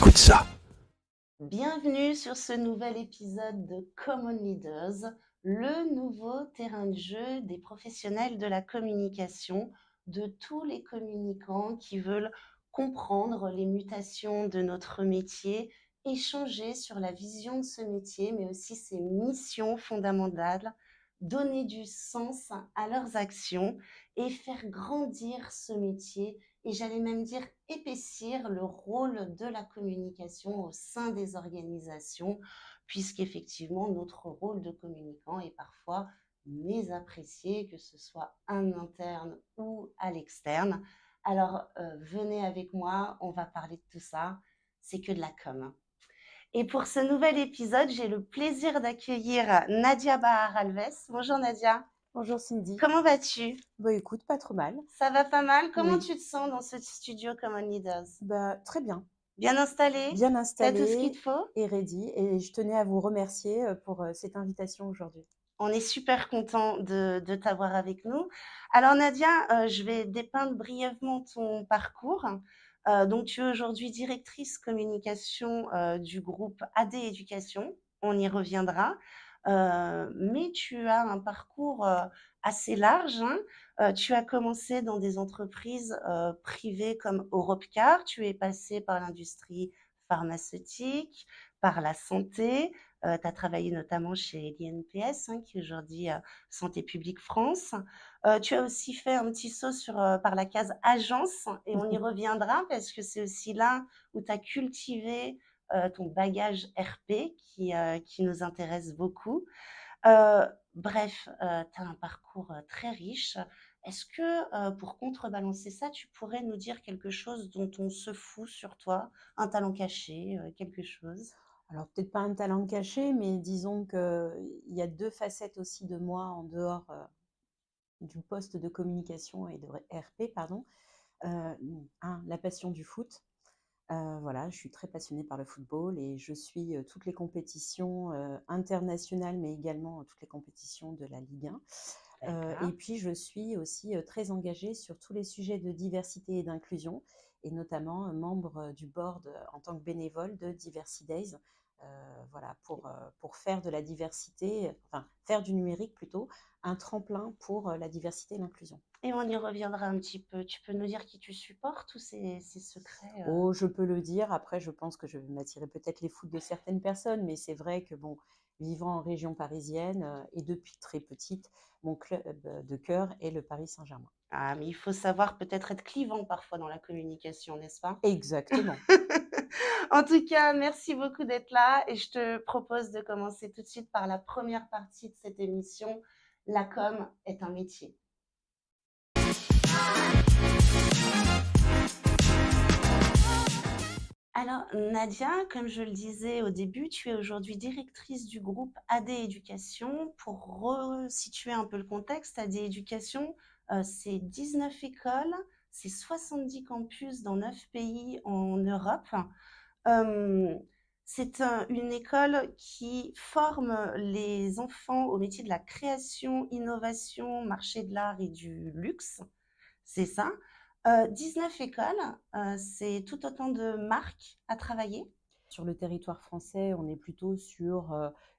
Écoute ça. Bienvenue sur ce nouvel épisode de Common Leaders, le nouveau terrain de jeu des professionnels de la communication, de tous les communicants qui veulent comprendre les mutations de notre métier, échanger sur la vision de ce métier, mais aussi ses missions fondamentales, donner du sens à leurs actions et faire grandir ce métier et j'allais même dire épaissir le rôle de la communication au sein des organisations, puisqu'effectivement notre rôle de communicant est parfois mésapprécié, que ce soit en interne ou à l'externe. Alors venez avec moi, on va parler de tout ça, c'est que de la com. Et pour ce nouvel épisode, j'ai le plaisir d'accueillir Nadia Bahar-Alves. Bonjour Nadia. Bonjour Cindy. Comment vas-tu? Bah écoute, pas trop mal. Ça va pas mal? Comment Oui. tu te sens dans ce studio Common Leaders? Bah très bien. Bien installé? Bien T'as tout ce qu'il installée te faut? et ready. Et je tenais à vous remercier pour cette invitation aujourd'hui. On est super content de t'avoir avec nous. Alors Nadia, je vais dépeindre brièvement ton parcours. Donc tu es aujourd'hui directrice communication, du groupe AD Éducation. On y reviendra. Mais tu as un parcours, assez large, hein. Tu as commencé dans des entreprises, privées comme Europcar. Tu es passée par l'industrie pharmaceutique, par la santé. Tu as travaillé notamment chez l'INPS, hein, qui est aujourd'hui Santé publique France. Tu as aussi fait un petit saut par la case agence et on y reviendra parce que c'est aussi là où tu as cultivé ton bagage RP qui nous intéresse beaucoup. Bref, tu as un parcours très riche. Est-ce que pour contrebalancer ça, tu pourrais nous dire quelque chose dont on se fout sur toi, un talent caché, quelque chose? Alors peut-être pas un talent caché, mais disons qu'il y a deux facettes aussi de moi en dehors du poste de communication et de RP, pardon. La passion du foot. Voilà, je suis très passionnée par le football et je suis toutes les compétitions internationales, mais également toutes les compétitions de la Ligue 1. Et D'accord. puis, je suis aussi très engagée sur tous les sujets de diversité et d'inclusion, et notamment membre du board en tant que bénévole de Diversity Days, voilà, pour faire de la diversité, enfin, faire du numérique plutôt, un tremplin pour la diversité et l'inclusion. Et on y reviendra un petit peu. Tu peux nous dire qui tu supportes ou c'est secret? Oh, je peux le dire. Après, je pense que je vais m'attirer peut-être les foudres de certaines personnes, mais c'est vrai que, bon, vivant en région parisienne et depuis très petite, mon club de cœur est le Paris Saint-Germain. Ah, mais il faut savoir peut-être être clivant parfois dans la communication, n'est-ce pas? Exactement. En tout cas, merci beaucoup d'être là et je te propose de commencer tout de suite par la première partie de cette émission. La com est un métier. Alors, Nadia, comme je le disais au début, tu es aujourd'hui directrice du groupe AD Éducation. Pour resituer un peu le contexte, AD Éducation, c'est 19 écoles, c'est 70 campus dans 9 pays en Europe. Euh, c'est une école qui forme les enfants au métier de la création, innovation, marché de l'art et du luxe. C'est ça. 19 écoles, c'est tout autant de marques à travailler. Sur le territoire français, on est plutôt sur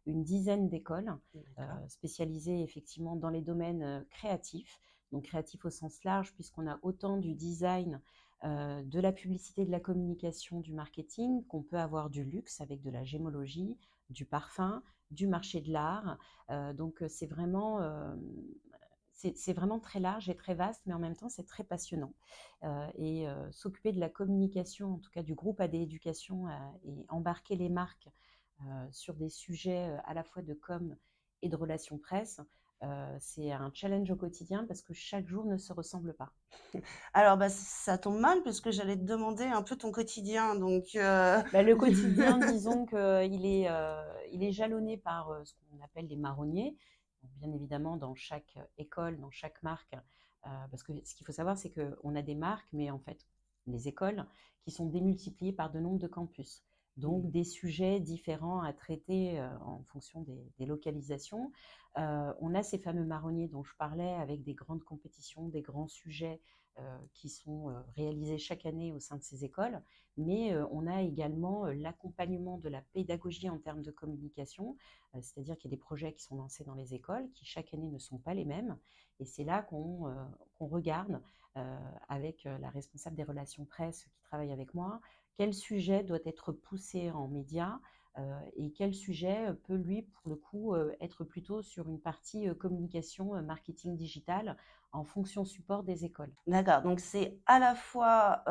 une dizaine d'écoles D'accord. spécialisées effectivement dans les domaines créatifs, donc créatifs au sens large, puisqu'on a autant du design, de la publicité, de la communication, du marketing, qu'on peut avoir du luxe avec de la gémologie, du parfum, du marché de l'art. Donc c'est vraiment très large et très vaste, mais en même temps, c'est très passionnant. S'occuper de la communication, en tout cas du groupe AD Éducation, et embarquer les marques sur des sujets à la fois de com et de relations presse, c'est un challenge au quotidien parce que chaque jour ne se ressemble pas. Alors, bah, ça tombe mal parce que j'allais te demander un peu ton quotidien. Donc, Le quotidien, disons il est jalonné par ce qu'on appelle les marronniers. Donc, bien évidemment, dans chaque école, dans chaque marque, parce que ce qu'il faut savoir, c'est qu'on a des marques, mais en fait, les écoles qui sont démultipliées par de nombre de campus. donc des sujets différents à traiter en fonction des localisations. On a ces fameux marronniers dont je parlais avec des grandes compétitions, des grands sujets qui sont réalisés chaque année au sein de ces écoles, mais on a également l'accompagnement de la pédagogie en termes de communication, c'est-à-dire qu'il y a des projets qui sont lancés dans les écoles qui chaque année ne sont pas les mêmes, et c'est là qu'on regarde avec la responsable des relations presse qui travaille avec moi, quel sujet doit être poussé en médias et quel sujet peut, lui, pour le coup, être plutôt sur une partie communication, marketing digital en fonction support des écoles. D'accord, donc c'est à la fois,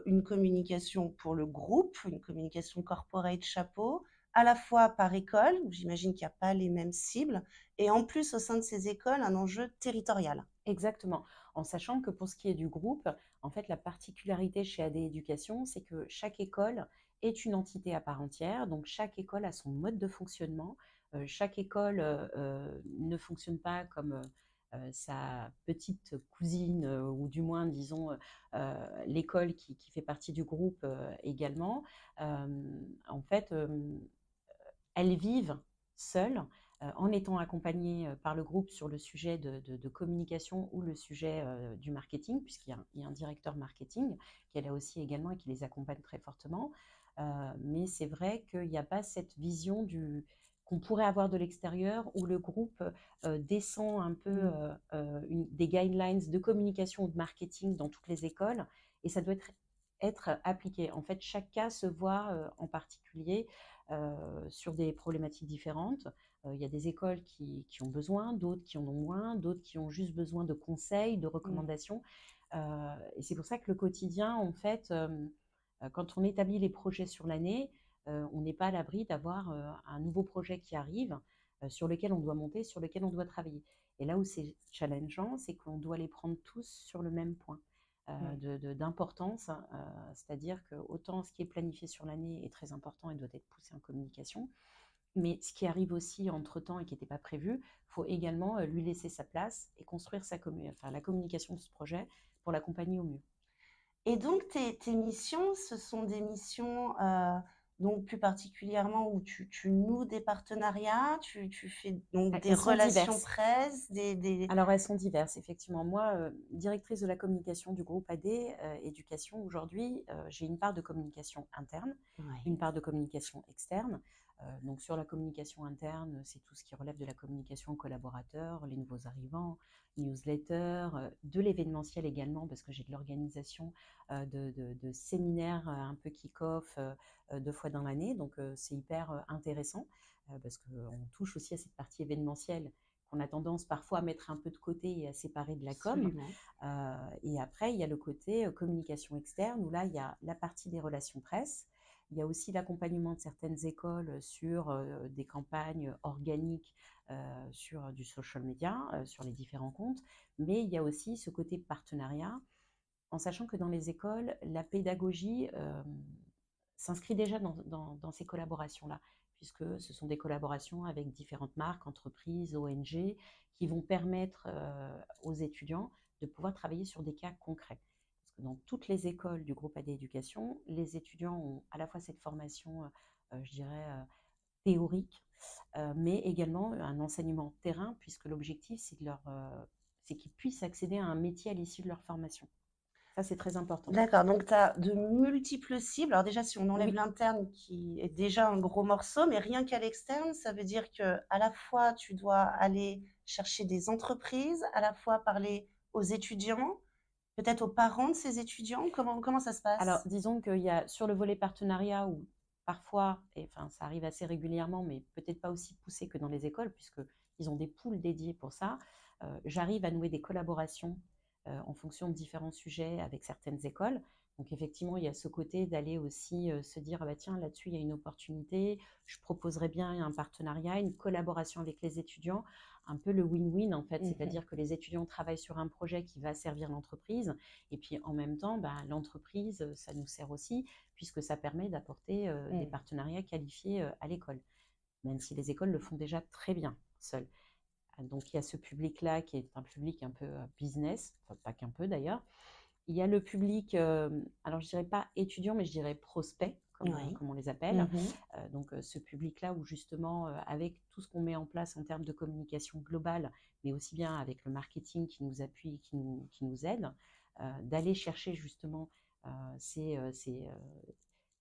une communication pour le groupe, une communication corporate chapeau, à la fois par école, où j'imagine qu'il y a pas les mêmes cibles et en plus au sein de ces écoles, un enjeu territorial. Exactement. En sachant que pour ce qui est du groupe, en fait, la particularité chez AD Éducation, c'est que chaque école est une entité à part entière. Donc, chaque école a son mode de fonctionnement. Chaque école ne fonctionne pas comme sa petite cousine, ou du moins, disons, l'école qui fait partie du groupe également. En fait, elles vivent seules en étant accompagnées par le groupe sur le sujet de communication ou le sujet du marketing, puisqu'il y a un directeur marketing qui est là aussi également et qui les accompagne très fortement. Mais c'est vrai qu'il n'y a pas cette vision qu'on pourrait avoir de l'extérieur où le groupe descend un peu des guidelines de communication ou de marketing dans toutes les écoles et ça doit être appliqué. En fait, chaque cas se voit en particulier sur des problématiques différentes. Il y a des écoles qui ont besoin, d'autres qui en ont moins, d'autres qui ont juste besoin de conseils, de Mmh. recommandations. Et c'est pour ça que le quotidien, en fait, quand on établit les projets sur l'année, on n'est pas à l'abri d'avoir un nouveau projet qui arrive, sur lequel on doit monter, sur lequel on doit travailler. Et là où c'est challengeant, c'est qu'on doit les prendre tous sur le même point Mmh. d'importance, c'est-à-dire que autant ce qui est planifié sur l'année est très important et doit être poussé en communication, mais ce qui arrive aussi entre-temps et qui n'était pas prévu, il faut également lui laisser sa place et construire la communication de ce projet pour l'accompagner au mieux. Et donc tes missions, ce sont des missions, donc plus particulièrement où tu noues des partenariats, tu fais donc des Elles sont relations diverses. presse, des Alors, elles sont diverses, effectivement. Moi, directrice de la communication du groupe AD Éducation, aujourd'hui, j'ai une part de communication interne, une ouais. part de communication externe. Donc, sur la communication interne, c'est tout ce qui relève de la communication aux collaborateurs, les nouveaux arrivants, newsletter, de l'événementiel également, parce que j'ai de l'organisation de séminaires un peu kick-off 2 fois dans l'année. Donc, c'est hyper intéressant parce qu'on touche aussi à cette partie événementielle qu'on a tendance parfois à mettre un peu de côté et à séparer de la com. Absolument. Et après, il y a le côté communication externe, où là, il y a la partie des relations presse. Il y a aussi l'accompagnement de certaines écoles sur des campagnes organiques sur du social media, sur les différents comptes. Mais il y a aussi ce côté partenariat, en sachant que dans les écoles, la pédagogie s'inscrit déjà dans ces collaborations-là, puisque ce sont des collaborations avec différentes marques, entreprises, ONG, qui vont permettre aux étudiants de pouvoir travailler sur des cas concrets. Parce que dans toutes les écoles du groupe AD Éducation, les étudiants ont à la fois cette formation, je dirais, théorique, mais également un enseignement terrain, puisque l'objectif, c'est qu'ils puissent accéder à un métier à l'issue de leur formation. Ça, c'est très important. D'accord, donc tu as de multiples cibles. Alors déjà, si on enlève Oui, l'interne qui est déjà un gros morceau, mais rien qu'à l'externe, ça veut dire que à la fois tu dois aller chercher des entreprises, à la fois parler aux étudiants, peut-être aux parents de ces étudiants. Comment ça se alors, passe? disons qu'il y a sur le volet partenariat où parfois, et enfin ça arrive assez régulièrement, mais peut-être pas aussi poussé que dans les écoles, puisqu'ils ont des pools dédiés pour ça, j'arrive à nouer des collaborations en fonction de différents sujets avec certaines écoles. Donc effectivement, il y a ce côté d'aller aussi se dire, ah bah tiens, là-dessus, il y a une opportunité, je proposerais bien un partenariat, une collaboration avec les étudiants, un peu le win-win en fait, Mmh. c'est-à-dire que les étudiants travaillent sur un projet qui va servir l'entreprise et puis en même temps, bah, l'entreprise, ça nous sert aussi, puisque ça permet d'apporter des Mmh. partenariats qualifiés à l'école, même si les écoles le font déjà très bien seules. Donc il y a ce public-là qui est un public un peu business, enfin pas qu'un peu d'ailleurs. il y a le public, alors je dirais pas étudiant, mais je dirais prospect, Oui. comme on les appelle. Mmh. Donc ce public-là où justement, avec tout ce qu'on met en place en termes de communication globale, mais aussi bien avec le marketing qui nous appuie, qui nous aide, d'aller chercher justement, heu, ces,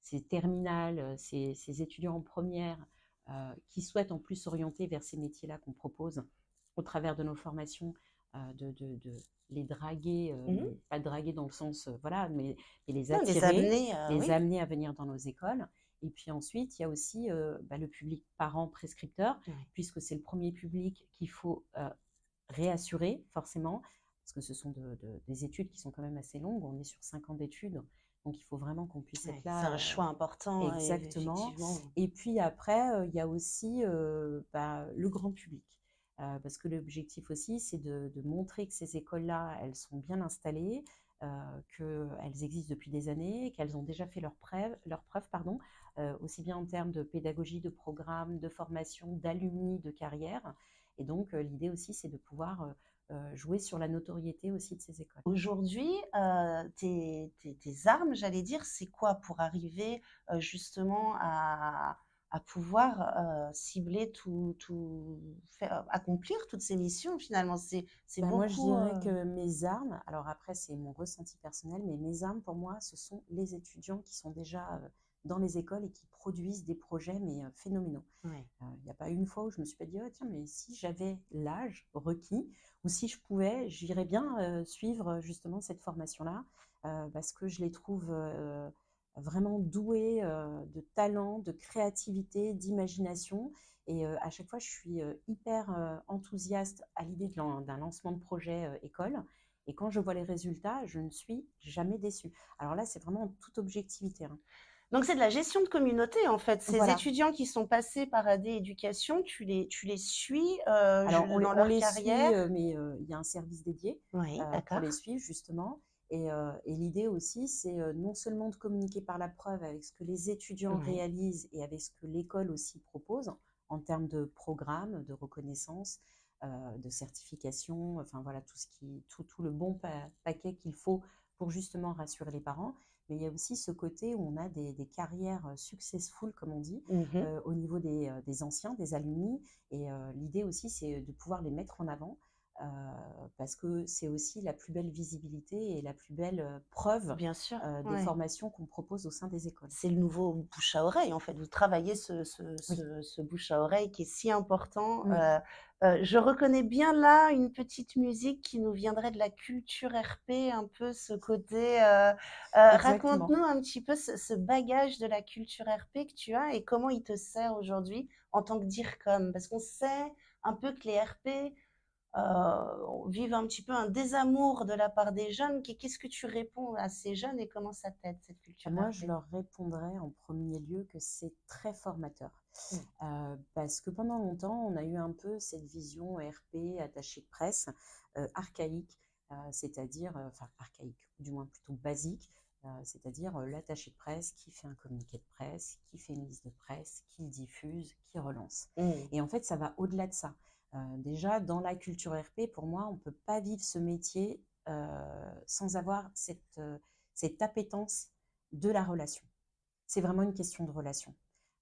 ces terminales, ces étudiants en première, qui souhaitent en plus s'orienter vers ces métiers-là qu'on propose au travers de nos formations, de les draguer, Mmh. mais pas draguer dans le sens, voilà, mais les Non, les attirer, amener, les oui. amener à venir dans nos écoles. Et puis ensuite, il y a aussi, le public parent prescripteur, Oui. puisque c'est le premier public qu'il faut, réassurer forcément, parce que ce sont des études qui sont quand même assez longues. On est sur 5 ans d'études, donc il faut vraiment qu'on puisse être Oui, c'est un là, choix important, exactement. effectivement. Et puis après, il y a aussi, le grand public. Parce que l'objectif aussi, c'est de montrer que ces écoles-là, elles sont bien installées, qu'elles existent depuis des années, qu'elles ont déjà fait leurs preuves, pardon, aussi bien en termes de pédagogie, de programme, de formation, d'alumni, de carrière. Et donc, l'idée aussi, c'est de pouvoir jouer sur la notoriété aussi de ces écoles. Aujourd'hui, tes armes, j'allais dire, c'est quoi pour arriver, justement à pouvoir, cibler tout faire accomplir toutes ces missions finalement? C'est Bah, moi, je beaucoup, dirais que mes armes, alors après, c'est mon ressenti personnel, mais mes armes, pour moi, ce sont les étudiants qui sont déjà dans les écoles et qui produisent des projets, mais phénoménaux. ouais. Il n'y a pas une fois où je me suis pas dit, oh, tiens, mais si j'avais l'âge requis, ou si je pouvais, j'irais bien suivre justement cette formation-là, parce que je les trouve vraiment doués de talent, de créativité, d'imagination. Et à chaque fois, je suis hyper enthousiaste à l'idée d'un lancement de projet école. Et quand je vois les résultats, je ne suis jamais déçue. Alors là, c'est vraiment en toute objectivité, hein. Donc c'est de la gestion de communauté en fait. Ces Voilà. étudiants qui sont passés par AD Éducation, tu les suis, Alors, je dans on leur les suit, carrière? mais il y a un service dédié Oui, pour d'accord. les suivre, justement. Et l'idée aussi, c'est non seulement de communiquer par la preuve avec ce que les étudiants Oui. réalisent et avec ce que l'école aussi propose en termes de programme, de reconnaissance, de certification, enfin voilà, tout le bon paquet qu'il faut pour justement rassurer les parents. Mais il y a aussi ce côté où on a des carrières successful, comme on dit, Mmh. au niveau des anciens, des alumni. Et l'idée aussi, c'est de pouvoir les mettre en avant, euh, parce que c'est aussi la plus belle visibilité et la plus belle preuve Bien sûr, des ouais. formations qu'on propose au sein des écoles. C'est le nouveau bouche à oreille, en fait. Vous travaillez Oui, ce bouche à oreille qui est si important. oui, Je reconnais bien là une petite musique qui nous viendrait de la culture RP, un peu ce côté, exactement. raconte-nous un petit peu ce bagage de la culture RP que tu as et comment il te sert aujourd'hui en tant que DIRCOM? Parce qu'on sait un peu que les RP, vivent un petit peu un désamour de la part des jeunes. Qu'est-ce que tu réponds à ces jeunes et comment ça t'aide cette culture Moi, je RP? leur répondrais en premier lieu que c'est très formateur. Mmh. Parce que pendant longtemps, on a eu un peu cette vision RP, attaché de presse, archaïque, c'est-à-dire, enfin archaïque, ou du moins plutôt basique, c'est-à-dire l'attaché de presse qui fait un communiqué de presse, qui fait une liste de presse, qui le diffuse, qui relance. Mmh. Et en fait, ça va au-delà de ça. Déjà, dans la culture RP, pour moi, on ne peut pas vivre ce métier sans avoir cette appétence de la relation. C'est vraiment une question de relation.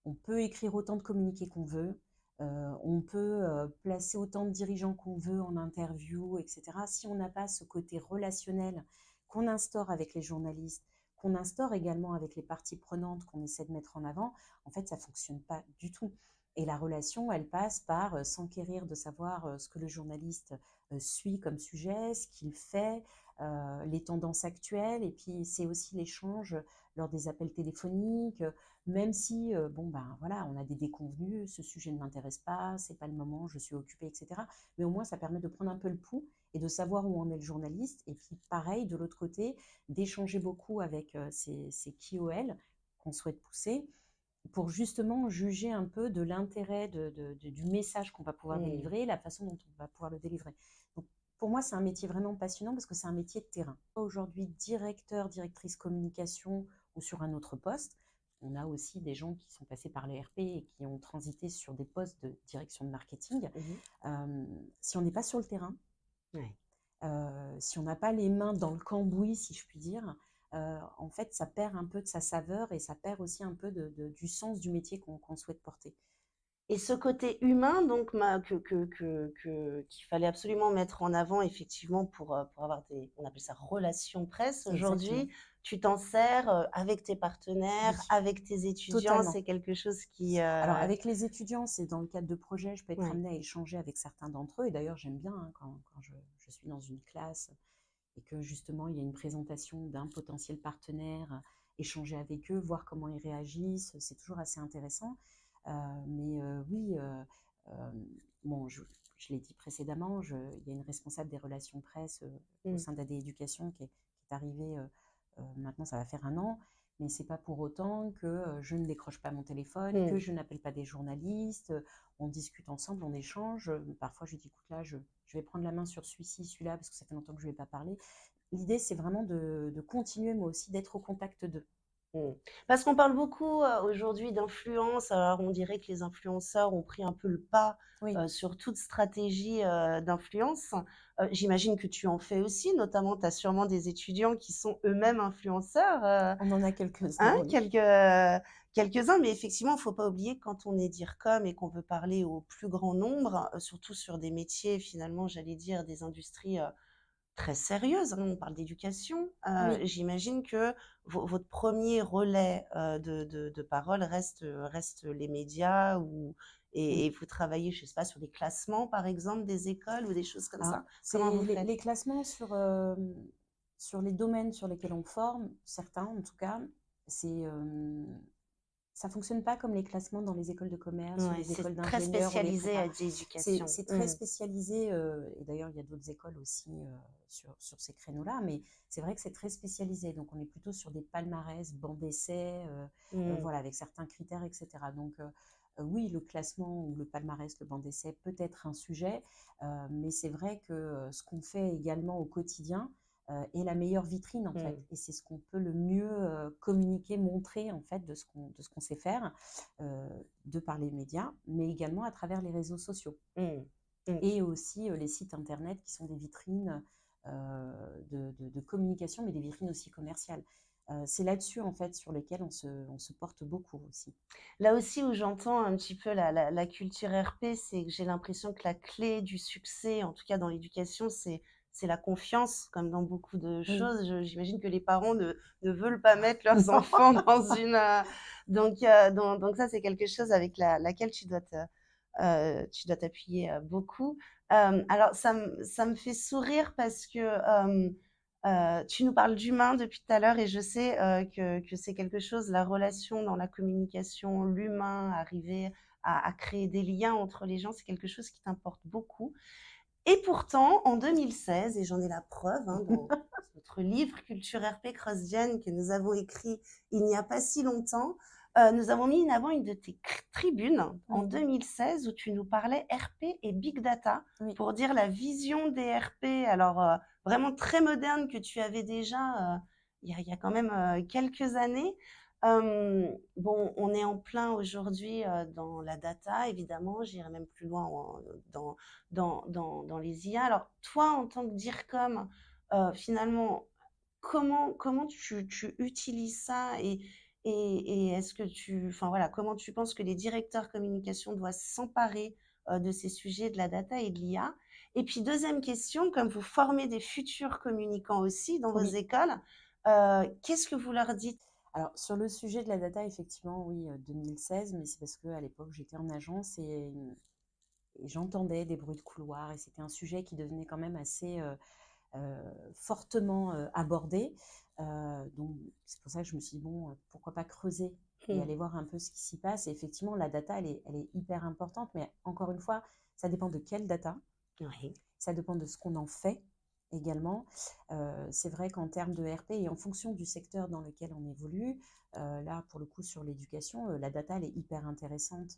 On peut écrire autant de communiqués qu'on veut, on peut placer autant de dirigeants qu'on veut en interview, etc. Si on n'a pas ce côté relationnel qu'on instaure avec les journalistes, qu'on instaure également avec les parties prenantes qu'on essaie de mettre en avant, en fait, ça ne fonctionne pas du tout. Et la relation, elle passe par s'enquérir de savoir ce que le journaliste suit comme sujet, ce qu'il fait, les tendances actuelles, et puis c'est aussi l'échange lors des appels téléphoniques, même si, bon, ben voilà, on a des déconvenus, ce sujet ne m'intéresse pas, c'est pas le moment, je suis occupée, etc. Mais au moins, ça permet de prendre un peu le pouls et de savoir où en est le journaliste. Et puis, pareil, de l'autre côté, d'échanger beaucoup avec ces KOL qu'on souhaite pousser pour justement juger un peu de l'intérêt du message qu'on va pouvoir Mmh. délivrer, la façon dont on va pouvoir le délivrer. Donc, pour moi, c'est un métier vraiment passionnant parce que c'est un métier de terrain. Aujourd'hui, directeur, directrice communication ou sur un autre poste, on a aussi des gens qui sont passés par les RP et qui ont transité sur des postes de direction de marketing. Mmh. Si on n'est pas sur le terrain, Ouais. si on n'a pas les mains dans le cambouis, si je puis dire, en fait, ça perd un peu de sa saveur et ça perd aussi un peu du sens du métier qu'on souhaite porter. Et ce côté humain, donc, qu'il fallait absolument mettre en avant, effectivement, pour avoir on appelle ça relation presse Exactement. aujourd'hui, tu t'en sers avec tes partenaires, Oui, avec tes étudiants, totalement. c'est quelque chose qui. Alors, avec les étudiants, c'est dans le cadre de projets, je peux être Ouais. amenée à échanger avec certains d'entre eux. Et d'ailleurs, j'aime bien hein, quand je suis dans une classe et que justement, il y a une présentation d'un potentiel partenaire, échanger avec eux, voir comment ils réagissent, c'est toujours assez intéressant. Mais oui, euh, bon, je l'ai dit précédemment, il y a une responsable des relations presse au Mm. sein d'AD Éducation qui est arrivée, maintenant ça va faire un an, mais c'est pas pour autant que je ne décroche pas mon téléphone, que Mm. je n'appelle pas des journalistes, on discute ensemble, on échange. Parfois, je dis, écoute, là, je vais prendre la main sur celui-ci, celui-là, parce que ça fait longtemps que je ne vais pas parler. L'idée, c'est vraiment de continuer, moi aussi, d'être au contact d'eux. Mm. Parce qu'on parle beaucoup aujourd'hui d'influence, alors on dirait que les influenceurs ont pris un peu le pas Oui, sur toute stratégie d'influence. J'imagine que tu en fais aussi, notamment tu as sûrement des étudiants qui sont eux-mêmes influenceurs, on en a quelques-uns, hein, oui. quelques-uns, mais effectivement, il ne faut pas oublier que quand on est DIRCOM et qu'on veut parler au plus grand nombre, surtout sur des métiers, finalement, j'allais dire, des industries très sérieuse, hein, on parle d'éducation. Oui. J'imagine que votre premier relais de parole reste les médias et Oui. vous travaillez, je ne sais pas, sur des classements, par exemple, des écoles ou des choses comme Alors, ça. Comment c'est vous faites? les classements sur les domaines sur lesquels on forme, certains en tout cas, c'est ça fonctionne pas comme les classements dans les écoles de commerce ou Ouais, les écoles c'est très d'ingénieurs ou les spécialisé prépas. à l'éducation. C'est très spécialisé, et d'ailleurs, il y a d'autres écoles aussi sur ces créneaux-là, mais c'est vrai que c'est très spécialisé. Donc, on est plutôt sur des palmarès, bancs d'essai, voilà, avec certains critères, etc. Donc, oui, le classement ou le palmarès, le banc d'essai peut être un sujet, mais c'est vrai que ce qu'on fait également au quotidien, est la meilleure vitrine en fait, et c'est ce qu'on peut le mieux communiquer, montrer en fait de ce qu'on sait faire, euh, de par les médias, mais également à travers les réseaux sociaux et aussi les sites internet qui sont des vitrines de communication, mais des vitrines aussi commerciales. C'est là-dessus en fait sur lesquelles on se porte beaucoup aussi. Là aussi où j'entends un petit peu la culture RP, c'est que j'ai l'impression que la clé du succès, en tout cas dans l'éducation, c'est la confiance, comme dans beaucoup de Oui. choses. J'imagine que les parents ne veulent pas mettre leurs enfants dans une... donc ça, c'est quelque chose avec laquelle tu dois t'appuyer beaucoup. Alors, ça me fait sourire parce que tu nous parles d'humain depuis tout à l'heure et je sais que c'est quelque chose, la relation dans la communication, l'humain, arriver à créer des liens entre les gens, c'est quelque chose qui t'importe beaucoup. Et pourtant, en 2016, et j'en ai la preuve dans notre livre Culture RP CrossGen que nous avons écrit il n'y a pas si longtemps, nous avons mis en avant une de tes tribunes en Oui, 2016 où tu nous parlais RP et Big Data oui. pour dire la vision des RP, alors vraiment très moderne que tu avais déjà il y a quand même quelques années. Bon, on est en plein aujourd'hui dans la data, évidemment, j'irai même plus loin dans, dans les IA. Alors, toi, en tant que DIRCOM, finalement, comment tu utilises ça et est-ce que enfin voilà, comment tu penses que les directeurs communication doivent s'emparer de ces sujets de la data et de l'IA? Et puis, deuxième question, comme vous formez des futurs communicants aussi dans vos Oui. écoles, qu'est-ce que vous leur dites? Alors, sur le sujet de la data, effectivement, oui, 2016, mais c'est parce qu'à l'époque, j'étais en agence et j'entendais des bruits de couloir et c'était un sujet qui devenait quand même assez fortement abordé. Donc, c'est pour ça que je me suis dit, bon, pourquoi pas creuser et Hmm. aller voir un peu ce qui s'y passe. Et effectivement, la data, elle est hyper importante, mais encore une fois, ça dépend de quelle data, Oui. ça dépend de ce qu'on en fait également. C'est vrai qu'en termes de RP et en fonction du secteur dans lequel on évolue, là, pour le coup, sur l'éducation, la data, elle est hyper intéressante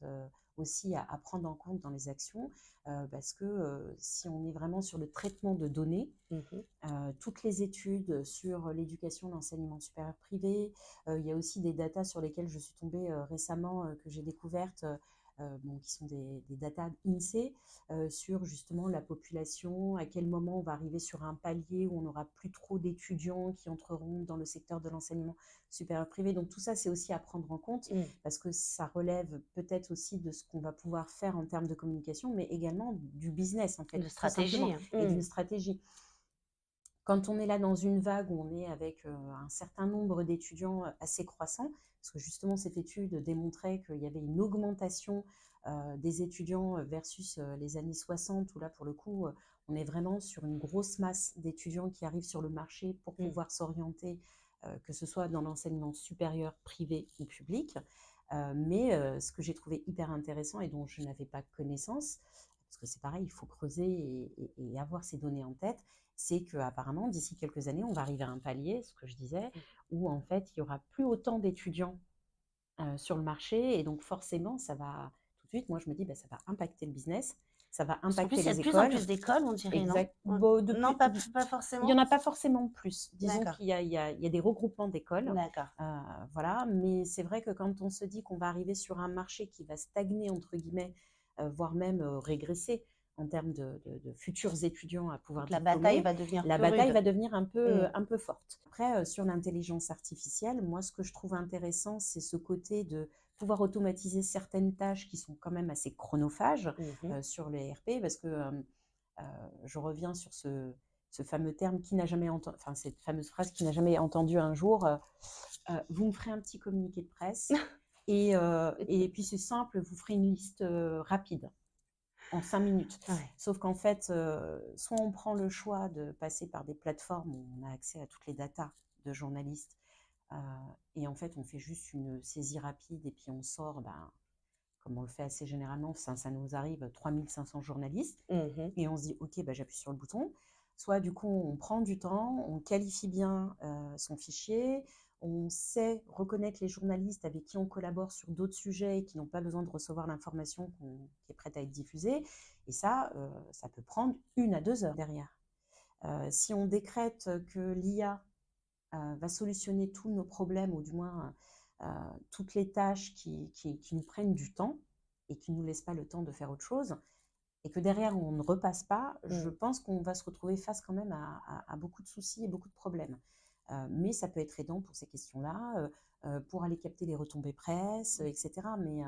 aussi à prendre en compte dans les actions, parce que si on est vraiment sur le traitement de données, Mhm. toutes les études sur l'éducation, l'enseignement supérieur privé. Il y a aussi des datas sur lesquelles je suis tombée récemment, que j'ai découvertes, bon, qui sont des data INSEE, sur justement la population, à quel moment on va arriver sur un palier où on n'aura plus trop d'étudiants qui entreront dans le secteur de l'enseignement supérieur privé. Donc tout ça, c'est aussi à prendre en compte Mmh. parce que ça relève peut-être aussi de ce qu'on va pouvoir faire en termes de communication, mais également du business, en fait, De tout simplement, stratégie, hein. et Mmh. d'une stratégie. Quand on est là dans une vague où on est avec un certain nombre d'étudiants assez croissant, parce que justement cette étude démontrait qu'il y avait une augmentation des étudiants versus les années 60, où là pour le coup on est vraiment sur une grosse masse d'étudiants qui arrivent sur le marché pour Mmh. pouvoir s'orienter, que ce soit dans l'enseignement supérieur, privé ou public. Mais ce que j'ai trouvé hyper intéressant et dont je n'avais pas connaissance, parce que c'est pareil, il faut creuser et avoir ces données en tête, c'est qu'apparemment, d'ici quelques années, on va arriver à un palier, ce que je disais, où en fait, il n'y aura plus autant d'étudiants sur le marché. Et donc, forcément, ça va, tout de suite, moi, je me dis, bah, ça va impacter le business, ça va Parce qu'en impacter plus, il y a les de plus en écoles. plus d'écoles, on dirait, non? Exact. Ouais. Bon, Non, depuis, pas il n'y en forcément? a pas forcément plus. Disons D'accord, qu'il y a des regroupements d'écoles. d'accord. Voilà. Mais c'est vrai que quand on se dit qu'on va arriver sur un marché qui va stagner, entre guillemets, voire même régresser en termes de futurs étudiants à pouvoir Donc la bataille diplômer, va devenir la plus bataille rude. va devenir Mmh. un peu forte. Après, sur l'intelligence artificielle, moi, ce que je trouve intéressant, c'est ce côté de pouvoir automatiser certaines tâches qui sont quand même assez chronophages Mmh. sur les RP, parce que je reviens sur ce fameux terme qui n'a jamais entendu, enfin cette fameuse phrase qui n'a jamais entendu un jour, vous me ferez un petit communiqué de presse et puis c'est simple, vous ferez une liste rapide en 5 minutes. Ouais. Sauf qu'en fait, soit on prend le choix de passer par des plateformes où on a accès à toutes les datas de journalistes, euh, et en fait on fait juste une saisie rapide et puis on sort, ben, comme on le fait assez généralement, ça nous arrive 3500 journalistes, Mmh. et on se dit ok, bah, j'appuie sur le bouton. Soit du coup on prend du temps, on qualifie bien son fichier, on sait reconnaître les journalistes avec qui on collabore sur d'autres sujets et qui n'ont pas besoin de recevoir l'information qui est prête à être diffusée. Et ça peut prendre 1 à 2 heures derrière. Si on décrète que l'IA va solutionner tous nos problèmes, ou du moins toutes les tâches qui nous prennent du temps et qui ne nous laissent pas le temps de faire autre chose, et que derrière on ne repasse pas, je Mmh. pense qu'on va se retrouver face quand même à beaucoup de soucis et beaucoup de problèmes. Mais ça peut être aidant pour ces questions-là, pour aller capter les retombées presse, etc. Mais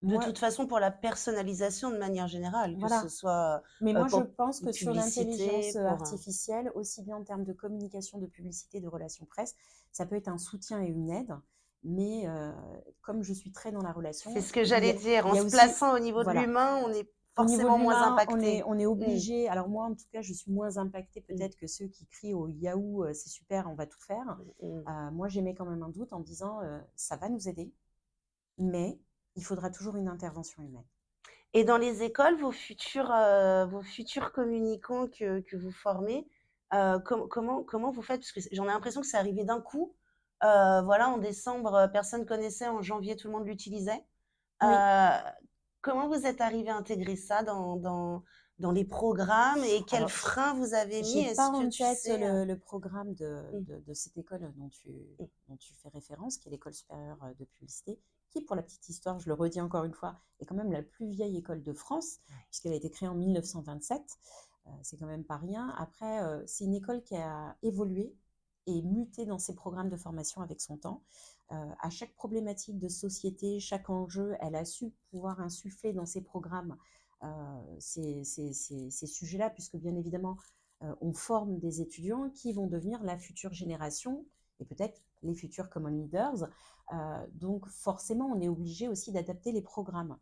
De moi, toute façon, pour la personnalisation de manière générale, que ce voilà. soit, Mais moi, je pour pense une que sur publicité, l'intelligence pour artificielle, aussi bien en termes de communication, de publicité, de relations presse, ça peut être un soutien et une aide. Mais comme je suis très dans la c'est relation, ce que j'allais dire. il En y a se aussi, plaçant au niveau de voilà, l'humain, on est au niveau de forcément moins l'humain, impacté. on est Mmh. obligé. Alors moi, en tout cas, je suis moins impactée Mmh. peut-être que ceux qui crient au Yahoo, c'est super, on va tout faire. Mmh. Moi, j'émets quand même un doute en disant, ça va nous aider, mais il faudra toujours une intervention humaine. Et dans les écoles, vos futurs communicants que vous formez, comment vous faites? Parce que j'en ai l'impression que c'est arrivé d'un coup. Voilà, en décembre, personne connaissait, en janvier, tout le monde l'utilisait. Oui. Heu, Comment vous êtes arrivé à intégrer ça dans les programmes et quels Alors, freins vous avez mis? j'ai pas Est-ce que en tu tête sais, le programme Mmh, de cette école mmh, dont tu fais référence, qui est l'École supérieure de publicité, qui, pour la petite histoire, je le redis encore une fois, est quand même la plus vieille école de France, ouais. puisqu'elle a été créée en 1927. C'est quand même pas rien. Après, c'est une école qui a évolué et muté dans ses programmes de formation avec son temps. À chaque problématique de société, chaque enjeu, elle a su pouvoir insuffler dans ses programmes ces sujets-là, puisque bien évidemment, on forme des étudiants qui vont devenir la future génération et peut-être les futurs common leaders. Donc forcément, on est obligé aussi d'adapter les programmes.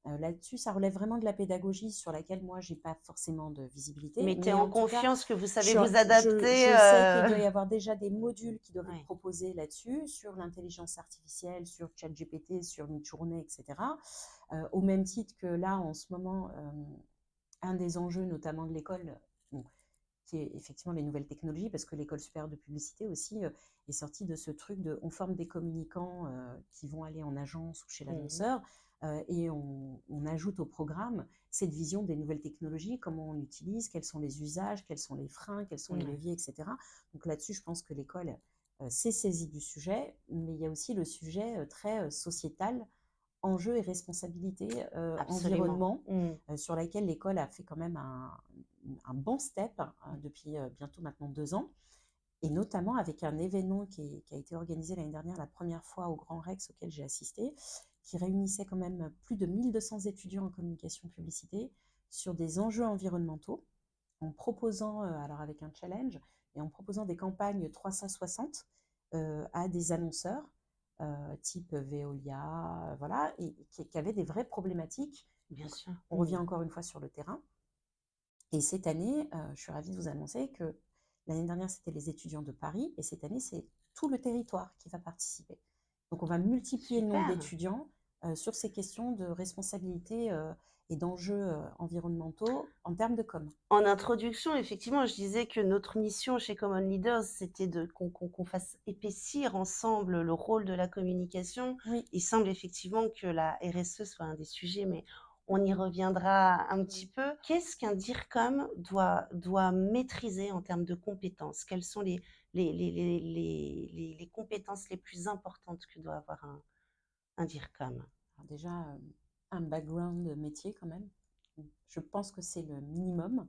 Là-dessus, ça relève vraiment de la pédagogie sur laquelle moi, j'ai pas forcément de visibilité. Mettez Mais en en tout cas, confiance que vous savez je, vous adapter, je sais qu'il doit y avoir déjà des modules qui doivent être ouais. proposés là-dessus, sur l'intelligence artificielle, sur ChatGPT, sur Midjourney, etc. Au même titre que là, en ce moment, un des enjeux notamment de l'école, bon, qui est effectivement les nouvelles technologies, parce que l'école supérieure de publicité aussi est sortie de ce truc de on forme des communicants qui vont aller en agence ou chez Mmh. l'annonceur, et on ajoute au programme cette vision des nouvelles technologies, comment on l'utilise, quels sont les usages, quels sont les freins, quels sont les Ouais. leviers, etc. Donc là-dessus, je pense que l'école s'est saisie du sujet, mais il y a aussi le sujet très sociétal enjeux et responsabilités Absolument. environnement, sur laquelle l'école a fait quand même un bon step depuis bientôt maintenant 2 ans, et notamment avec un événement qui a été organisé l'année dernière, la première fois au Grand Rex auquel j'ai assisté, qui réunissait quand même plus de 1200 étudiants en communication publicité sur des enjeux environnementaux, en proposant, alors avec un challenge, et en proposant des campagnes 360 à des annonceurs, type Veolia, voilà, et qui avaient des vraies problématiques. Bien Donc, sûr. on revient encore une fois sur le terrain. Et cette année, je suis ravie de vous annoncer que l'année dernière, c'était les étudiants de Paris, et cette année, c'est tout le territoire qui va participer. Donc, on va multiplier le nombre Super. d'étudiants sur ces questions de responsabilité et d'enjeux environnementaux en termes de com. En introduction, effectivement, je disais que notre mission chez Common Leaders, c'était qu'on fasse épaissir ensemble le rôle de la communication. Oui. Il semble effectivement que la RSE soit un des sujets, mais on y reviendra un petit peu. Qu'est-ce qu'un DIRCOM doit maîtriser en termes de compétences? Quelles sont les compétences les plus importantes que doit avoir un DIRCOM? Alors déjà, un background métier quand même. Je pense que c'est le minimum,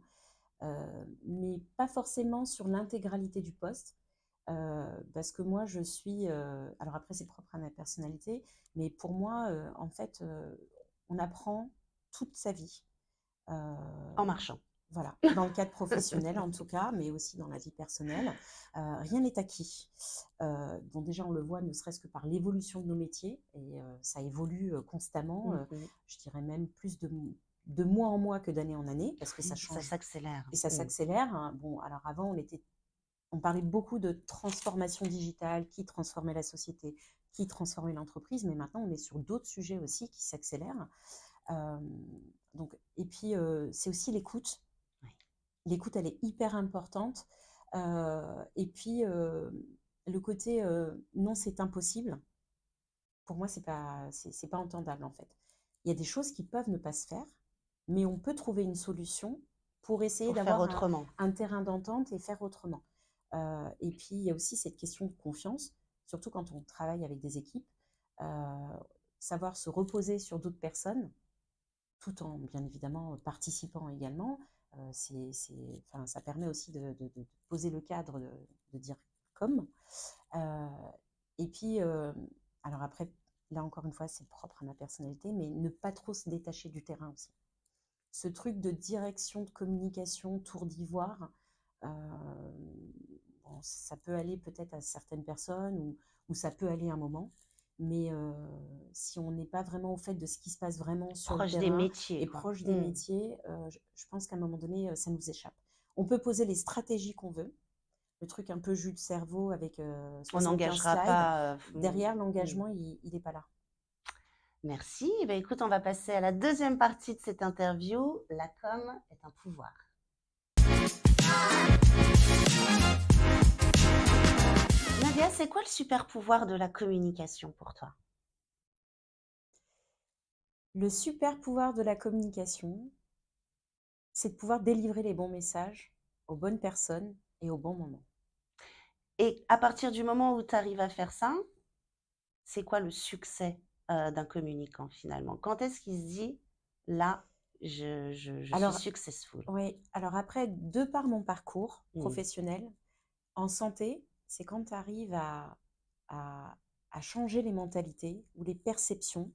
mais pas forcément sur l'intégralité du poste. Parce que moi, je suis... alors après, c'est propre à ma personnalité, mais pour moi, en fait, on apprend toute sa vie. En marchant. Voilà, dans le cadre professionnel en tout cas, mais aussi dans la vie personnelle. Rien n'est acquis. Bon, déjà, on le voit ne serait-ce que par l'évolution de nos métiers, et ça évolue constamment, je dirais même plus de mois en mois que d'année en année, parce que ça Oui, ça change s'accélère. et ça s'accélère, hein. Bon, alors avant, on parlait beaucoup de transformation digitale, qui transformait la société, qui transformait l'entreprise, mais maintenant, on est sur d'autres sujets aussi qui s'accélèrent. Donc, et puis, c'est aussi l'écoute. Oui. L'écoute, elle est hyper importante. Et puis, le côté non, c'est impossible, pour moi, c'est pas entendable en fait. Il y a des choses qui peuvent ne pas se faire, mais on peut trouver une solution pour essayer Pour faire d'avoir autrement. un terrain d'entente et faire autrement. Et puis, il y a aussi cette question de confiance, surtout quand on travaille avec des équipes, savoir se reposer sur d'autres personnes, tout en, bien évidemment, participant également. Enfin, ça permet aussi de poser le cadre, de dire comme. Et puis, alors après, là encore une fois, c'est propre à ma personnalité, mais ne pas trop se détacher du terrain aussi. Ce truc de direction de communication, tour d'ivoire, bon, ça peut aller peut-être à certaines personnes, ou ça peut aller un moment, mais si on n'est pas vraiment au fait de ce qui se passe vraiment sur le Proche des terrain métiers, et quoi. proche des métiers, je pense qu'à un moment donné, ça nous échappe. On peut poser les stratégies qu'on veut, le truc un peu jus de cerveau avec On 75 n'engagera slides. pas. Derrière, l'engagement, il n'est pas là. Merci. Eh bien, écoute, on va passer à la deuxième partie de cette interview. La com est un pouvoir. Nadia, c'est quoi le super pouvoir de la communication pour toi? Le super pouvoir de la communication, c'est de pouvoir délivrer les bons messages aux bonnes personnes et au bon moment. Et à partir du moment où tu arrives à faire ça, c'est quoi le succès d'un communicant finalement? Quand est-ce qu'il se dit, là, je suis Alors, successful? oui, alors après, de par mon parcours Mm. professionnel, en santé, c'est quand tu arrives à, à changer les mentalités ou les perceptions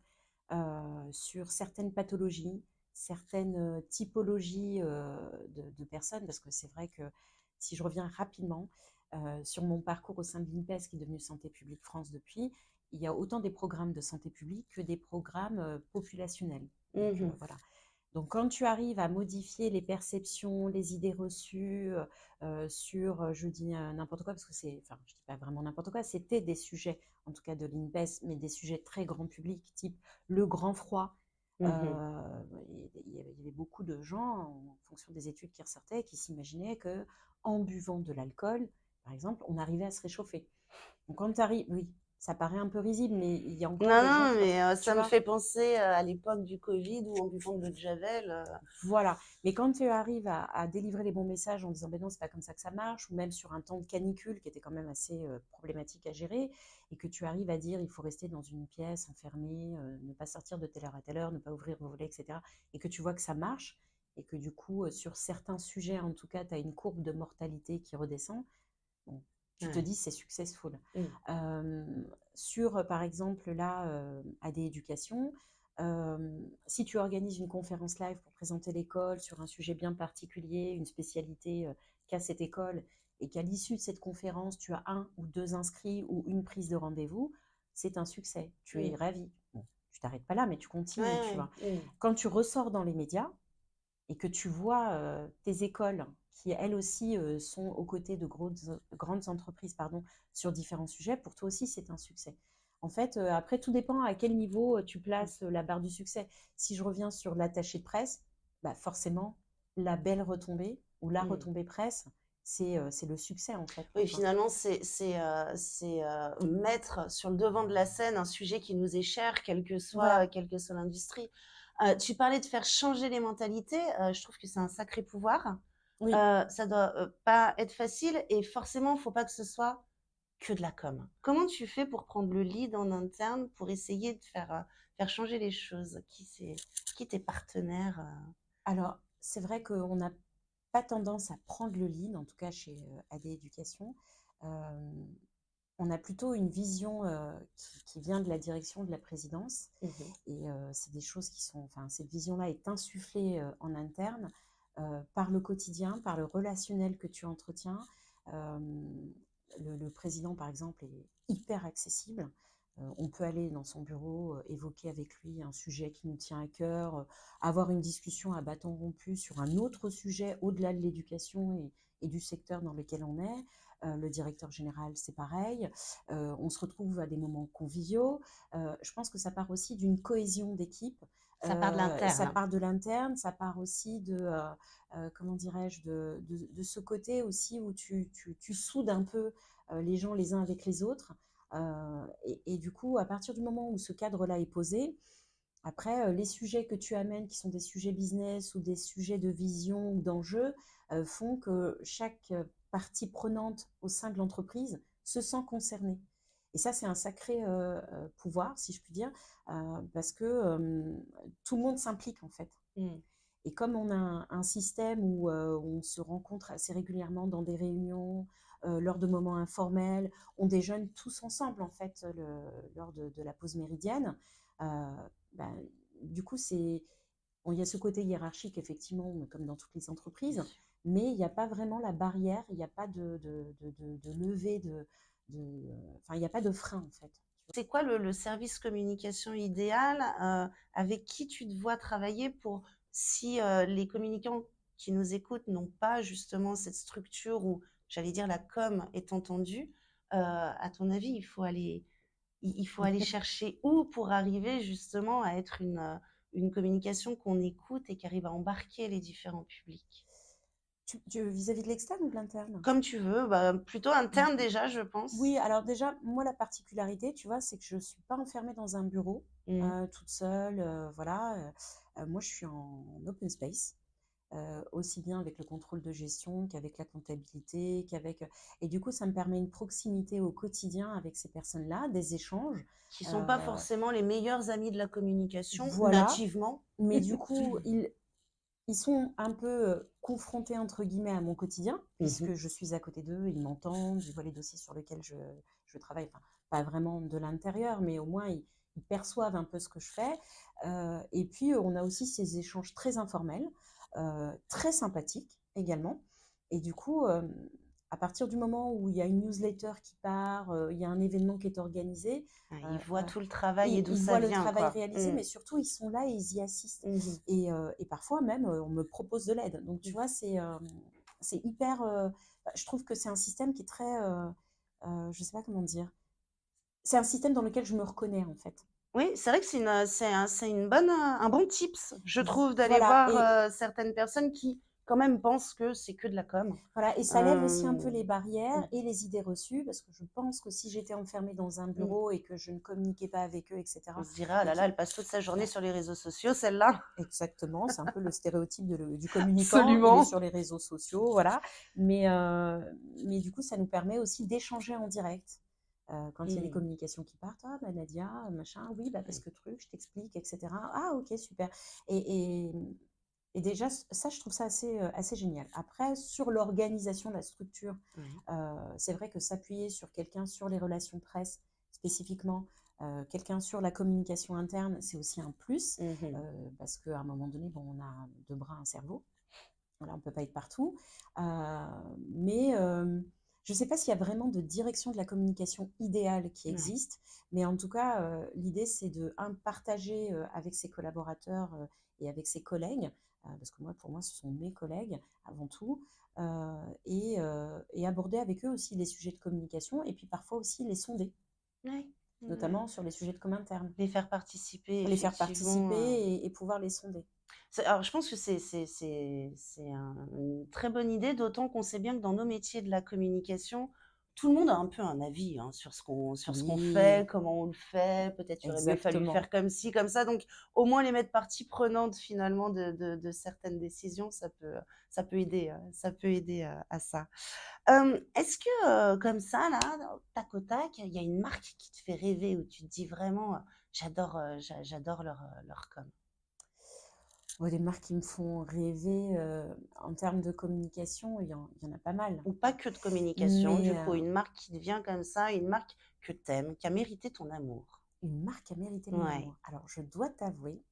sur certaines pathologies, certaines typologies de personnes, parce que c'est vrai que si je reviens rapidement sur mon parcours au sein de l'INPES, qui est devenu Santé publique France depuis, il y a autant des programmes de santé publique que des programmes populationnels. Donc, voilà. Donc, quand tu arrives à modifier les perceptions, les idées reçues sur, je dis n'importe quoi, parce que enfin, je dis pas vraiment n'importe quoi, c'était des sujets, en tout cas de l'INPES, mais des sujets très grand public, type le grand froid. Il y avait beaucoup de gens, en fonction des études qui ressortaient, qui s'imaginaient que en buvant de l'alcool, par exemple, on arrivait à se réchauffer. Donc, quand tu arrives, oui, ça paraît un peu risible, mais il y a encore Non, des gens non, mais tu ça me vois? fait penser à l'époque du Covid où en buvant de l'eau de Javel. Voilà, mais quand tu arrives à délivrer les bons messages en disant: «Beh non, c'est pas comme ça que ça marche», ou même sur un temps de canicule qui était quand même assez, problématique à gérer, et que tu arrives à dire: «Il faut rester dans une pièce enfermée, ne pas sortir de telle heure à telle heure, ne pas ouvrir vos volets» et cetera, et que tu vois que ça marche, et que du coup, sur certains sujets, en tout cas, tu as une courbe de mortalité qui redescend, bon, tu te Ouais. dis: «C'est successful». Mmh. Sur, par exemple, là, AD Éducation, si tu organises une conférence live pour présenter l'école sur un sujet bien particulier, une spécialité, qu'a cette école, et qu'à l'issue de cette conférence, tu as un ou 2 inscrits ou une prise de rendez-vous, c'est un succès. Tu es Mmh. ravi. Bon, tu t'arrêtes pas là, mais tu continues, tu Ouais, vois? ouais. Mmh. Quand tu ressors dans les médias et que tu vois, tes écoles qui elles aussi, sont aux côtés de grandes entreprises, pardon, sur différents sujets, pour toi aussi c'est un succès. En fait, après tout dépend à quel niveau, tu Mmh. places, la barre du succès. Si je reviens sur l'attaché de presse, bah, forcément la belle retombée ou la Mmh. retombée presse, c'est le succès en fait pour Oui, toi. finalement, mettre sur le devant de la scène un sujet qui nous est cher, Voilà, quelle que soit l'industrie. Tu parlais de faire changer les mentalités, je trouve que c'est un sacré pouvoir. oui. Ça doit, pas être facile et forcément, faut pas que ce soit que de la com. Comment tu fais pour prendre le lead en interne, pour essayer de faire changer les choses? Qui tes partenaires, Alors, c'est vrai qu'on n'a pas tendance à prendre le lead, en tout cas chez, AD Éducation. Hem, on a plutôt une vision, qui vient de la direction de la présidence, Mmh. et c'est des choses qui sont enfin, cette vision-là est insufflée, en interne, par le quotidien, par le relationnel que tu entretiens. Hem, le président, par exemple, est hyper accessible. On peut aller dans son bureau, évoquer avec lui un sujet qui nous tient à cœur, avoir une discussion à bâtons rompus sur un autre sujet au-delà de l'éducation et du secteur dans lequel on est. Le directeur général, c'est pareil. On se retrouve à des moments conviviaux. Je pense que ça part aussi d'une cohésion d'équipe. Ça part de Ça l'interne. part de l'interne, ça part aussi de, comment dirais-je, de ce côté aussi où tu soudes un peu les gens les uns avec les autres. Et du coup, à partir du moment où ce cadre-là est posé, après, les sujets que tu amènes, qui sont des sujets business ou des sujets de vision ou d'enjeu, font que chaque partie prenante au sein de l'entreprise se sent concernée. Et ça, c'est un sacré pouvoir, si je puis dire, parce que tout le monde s'implique en fait. Mmh. Et comme on a un système où on se rencontre assez régulièrement dans des réunions, lors de moments informels, on déjeune tous ensemble en fait lors de la pause méridienne. Euh, ben, du coup, bon, il y a ce côté hiérarchique effectivement, comme dans toutes les Bien entreprises, sûr. mais il n'y a pas vraiment la barrière, il n'y a pas de levée enfin, il n'y a pas de frein en fait. C'est quoi le service communication idéal, avec qui tu te vois travailler pour si, les communicants qui nous écoutent n'ont pas justement cette structure où, j'allais dire, la com est entendue, à ton avis, il faut aller chercher où pour arriver justement à être une communication qu'on écoute et qui arrive à embarquer les différents publics? Vis-à-vis de l'externe ou de l'interne? Comme tu veux, bah, plutôt interne déjà, je pense. Oui, alors déjà, moi, la particularité, tu vois, c'est que je ne suis pas enfermée dans un bureau, Mmh. toute seule, voilà. Moi, je suis en open space, aussi bien avec le contrôle de gestion qu'avec la comptabilité, et du coup, ça me permet une proximité au quotidien avec ces personnes-là, des échanges. Qui sont pas Euh, forcément les meilleurs amis de la communication voilà. nativement. Mais du coup, ils sont un peu confrontés, entre guillemets, à mon quotidien, Mmh. puisque je suis à côté d'eux, ils m'entendent, je vois les dossiers sur lesquels je travaille, enfin, pas vraiment de l'intérieur, mais au moins ils perçoivent un peu ce que je fais. Et puis, on a aussi ces échanges très informels, très sympathiques également. Et du coup, à partir du moment où il y a une newsletter qui part, il y a un événement qui est organisé, Ouais, ils voient voilà, tout le travail et d'où ils ça voient le vient, travail quoi. réalisé, Mmh. mais surtout, ils sont là et ils y assistent. Mmh. Et parfois même, on me propose de l'aide. Donc tu Mmh. vois, c'est hyper, bah, je trouve que c'est un système qui est très, je sais pas comment dire. C'est un système dans lequel je me reconnais, en fait. Oui, c'est vrai que c'est une bonne, un bon tips, je trouve, d'aller Voilà, voir, et certaines personnes qui, quand même pensent que c'est que de la com. Voilà, et ça lève aussi un peu les Mmh. barrières et les idées reçues, parce que je pense que si j'étais enfermée dans un Mmh. bureau et que je ne communiquais pas avec eux, et On cetera, se dirait: «Ah et là là, qui elle passe toute sa journée bah, sur les réseaux sociaux celle-là». exactement, c'est un peu le stéréotype du communicant, il est Absolument. sur les réseaux sociaux, voilà. Mais du coup, ça nous permet aussi d'échanger en direct. Quand il y a des Mmh. communications qui partent, ah bah Nadia, machin, oui, bah parce Oui. que truc, je t'explique, etc. Ah ok, super. Et, et, et déjà, ça, je trouve ça assez génial. Après, sur l'organisation de la structure, Oui. c'est vrai que s'appuyer sur quelqu'un sur les relations presse spécifiquement, quelqu'un sur la communication interne, c'est aussi un plus, Mmh. parce qu'à un moment donné, bon, on a deux bras, un cerveau. Voilà, on ne peut pas être partout. Mais je ne sais pas s'il y a vraiment de direction de la communication idéale qui Ouais. existe, mais en tout cas, l'idée, c'est de partager avec ses collaborateurs et avec ses collègues, parce que moi, pour moi, ce sont mes collègues avant tout, et aborder avec eux aussi les sujets de communication, et puis parfois aussi les sonder, Ouais. Ouais. notamment sur les sujets de com interne, Les faire participer les faire participer effectivement. et pouvoir les sonder. Alors je pense que une très bonne idée, d'autant qu'on sait bien que dans nos métiers de la communication, tout le monde a un peu un avis, hein, sur ce qu'on Oui, fait, comment on le fait, peut-être il aurait mieux fallu le exactement. faire comme ci, comme ça, donc au moins les mettre partie prenante finalement de certaines décisions, ça peut aider, à ça. Est-ce que, comme ça là, tac au tac, il y a une marque qui te fait rêver où tu te dis vraiment, j'adore leur com»? Ouais, des marques qui me font rêver, en termes de communication, il y en a pas mal. Ou pas que de communication, du Mais, coup, une marque qui te vient comme ça, une marque que t'aimes, qui a mérité ton amour. une marque qui a mérité mon Ouais. amour. Alors, je dois t'avouer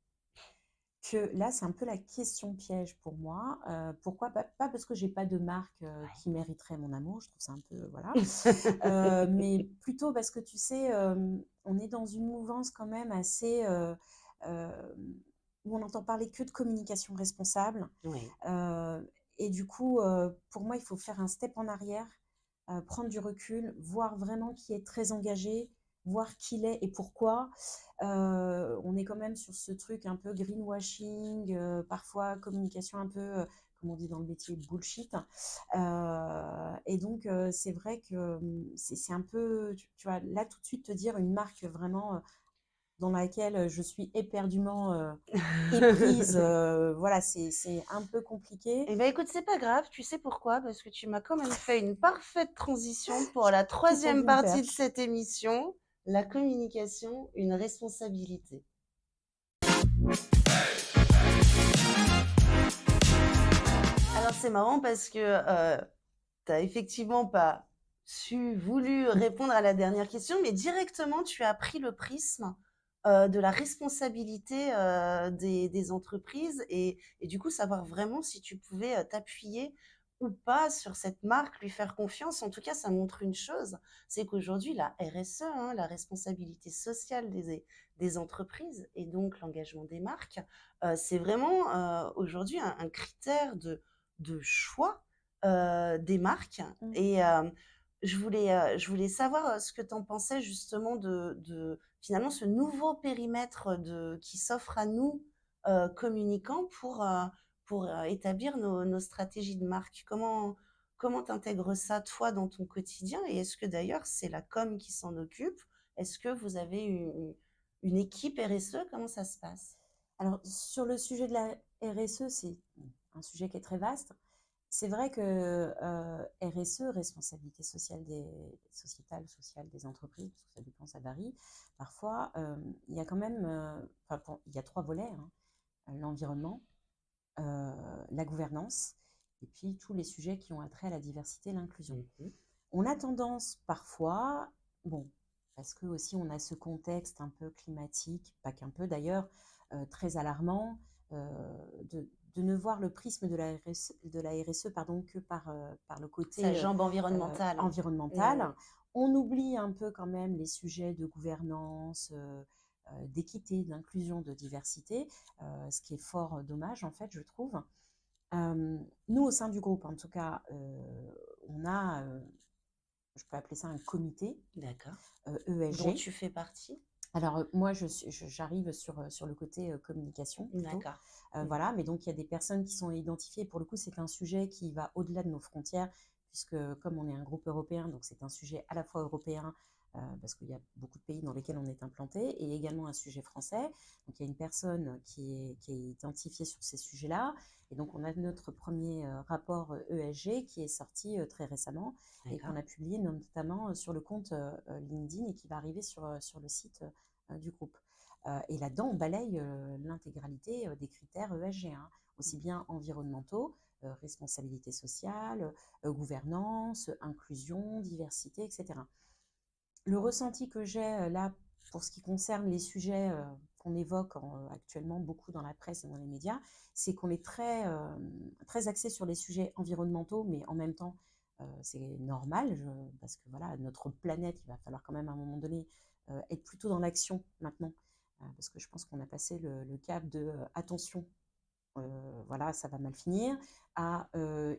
que là, c'est un peu la question piège pour moi. Pourquoi? Pas parce que j'ai pas de marque, qui mériterait mon amour, je trouve ça un peu, voilà. Mais plutôt parce que tu sais, on est dans une mouvance quand même assez, hem, où on n'entend parler que de communication responsable. Oui. Et du coup, pour moi, il faut faire un step en arrière, prendre du recul, voir vraiment qui est très engagé, voir qui l'est et pourquoi. On est quand même sur ce truc un peu greenwashing, parfois communication un peu, comme on dit dans le métier, bullshit. Et donc, c'est vrai que c'est un peu, tu vois, là tout de suite te dire une marque vraiment dans laquelle je suis éperdument éprise, voilà, c'est un peu compliqué. Eh ben, écoute, c'est pas grave, tu sais pourquoi? Parce que tu m'as quand même fait une parfaite transition pour la J'ai troisième tendu une partie de perche. cette émission, la communication, une responsabilité. Alors c'est marrant parce que, tu as effectivement pas voulu répondre à la dernière question, mais directement tu as pris le prisme, de la responsabilité, des entreprises et du coup savoir vraiment si tu pouvais, t'appuyer ou pas sur cette marque, lui faire confiance. En tout cas, ça montre une chose, c'est qu'aujourd'hui la RSE, hein, la responsabilité sociale des entreprises et donc l'engagement des marques, c'est vraiment, aujourd'hui un critère de choix, des marques Mmh. et je voulais savoir, ce que tu en pensais justement de finalement ce nouveau périmètre qui s'offre à nous, communicants pour, établir nos stratégies de marque. Comment tu intègres ça toi dans ton quotidien et est-ce que d'ailleurs c'est la com qui s'en occupe? Est-ce que vous avez une équipe RSE? Comment ça se passe? Alors, sur le sujet de la RSE, c'est un sujet qui est très vaste. C'est vrai que RSE, responsabilité sociale des entreprises, parce que ça dépend, ça varie. Parfois, il y a quand même, enfin, il y a trois volets, hein. L'environnement, la gouvernance, et puis tous les sujets qui ont attrait à la diversité et l'inclusion. Mmh. On a tendance parfois, bon, parce que aussi on a ce contexte un peu climatique, pas qu'un peu d'ailleurs, très alarmant, de ne voir le prisme de la RSE pardon, que par le Sa côté jambe environnementale. Mmh. environnemental. On oublie un peu quand même les sujets de gouvernance, d'équité, d'inclusion, de diversité, ce qui est fort dommage en fait, je trouve. Nous, au sein du groupe, en tout cas, on a, je peux appeler ça un comité, D'accord. Dont ESG. tu fais partie? Alors, moi, j'arrive sur le côté communication plutôt. D'accord. Mmh. Voilà, mais donc il y a des personnes qui sont identifiées. Pour le coup, c'est un sujet qui va au-delà de nos frontières, puisque comme on est un groupe européen, donc c'est un sujet à la fois européen, parce qu'il y a beaucoup de pays dans lesquels on est implanté, et également un sujet français. Donc il y a une personne qui est identifiée sur ces sujets-là. Et donc on a notre premier rapport ESG qui est sorti très récemment et qu'on D'accord. a publié notamment sur le compte LinkedIn et qui va arriver sur le site du groupe. Et là-dedans, on balaye l'intégralité des critères ESG, hein, aussi bien environnementaux, responsabilité sociale, gouvernance, inclusion, diversité, etc. Le ressenti que j'ai là, pour ce qui concerne les sujets qu'on évoque actuellement beaucoup dans la presse et dans les médias, c'est qu'on est très axé sur les sujets environnementaux, mais en même temps, c'est normal, parce que voilà, notre planète, il va falloir quand même à un moment donné être plutôt dans l'action maintenant, parce que je pense qu'on a passé le cap de attention, voilà, ça va mal finir, à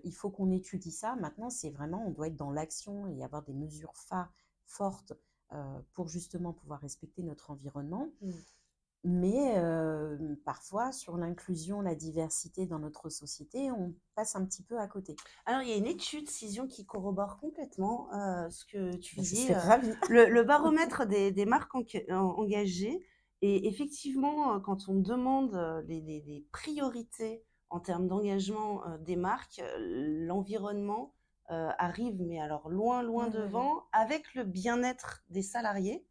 il faut qu'on étudie ça. Maintenant, c'est vraiment, on doit être dans l'action et avoir des mesures fortes pour justement pouvoir respecter notre environnement. Mmh. Mais parfois, sur l'inclusion, la diversité dans notre société, on passe un petit peu à côté. Alors, il y a une étude, Cision, qui corrobore complètement ce que tu Ben, je dis. suis ravie. Le baromètre des marques engagées. Et effectivement, quand on demande les priorités en termes d'engagement des marques, l'environnement arrive, mais alors loin, loin Oui, oui, oui. devant, avec le bien-être des salariés.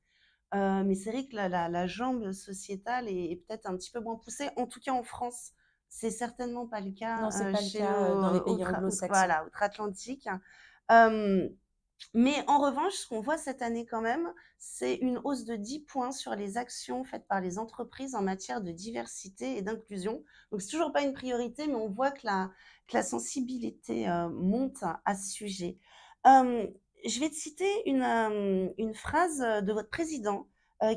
Mais c'est vrai que la jambe sociétale est peut-être un petit peu moins poussée, en tout cas en France. C'est certainement pas le Non, cas c'est pas le chez cas dans les nos pays anglo-saxons. voilà, outre-Atlantique. Euh, mais en revanche, ce qu'on voit cette année quand même, c'est une hausse de 10 points sur les actions faites par les entreprises en matière de diversité et d'inclusion. Donc, c'est toujours pas une priorité, mais on voit que la sensibilité monte à ce sujet. Euh, je vais te citer une phrase de votre président,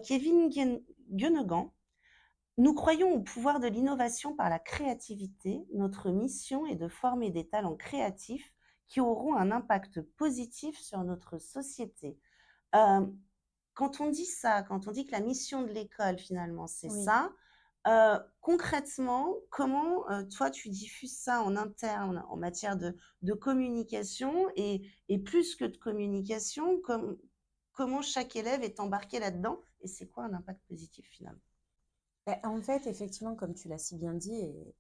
Kevin Guenegan. Nous croyons au pouvoir de l'innovation par la créativité. Notre mission est de former des talents créatifs qui auront un impact positif sur notre société. Euh, Quand on dit ça, quand on dit que la mission de l'école, finalement, c'est Oui. ça, concrètement, comment toi, tu diffuses ça en interne en matière de communication et plus que de communication, comment chaque élève est embarqué là-dedans et c'est quoi un impact positif finalement? Ben, en fait, effectivement, comme tu l'as si bien dit, et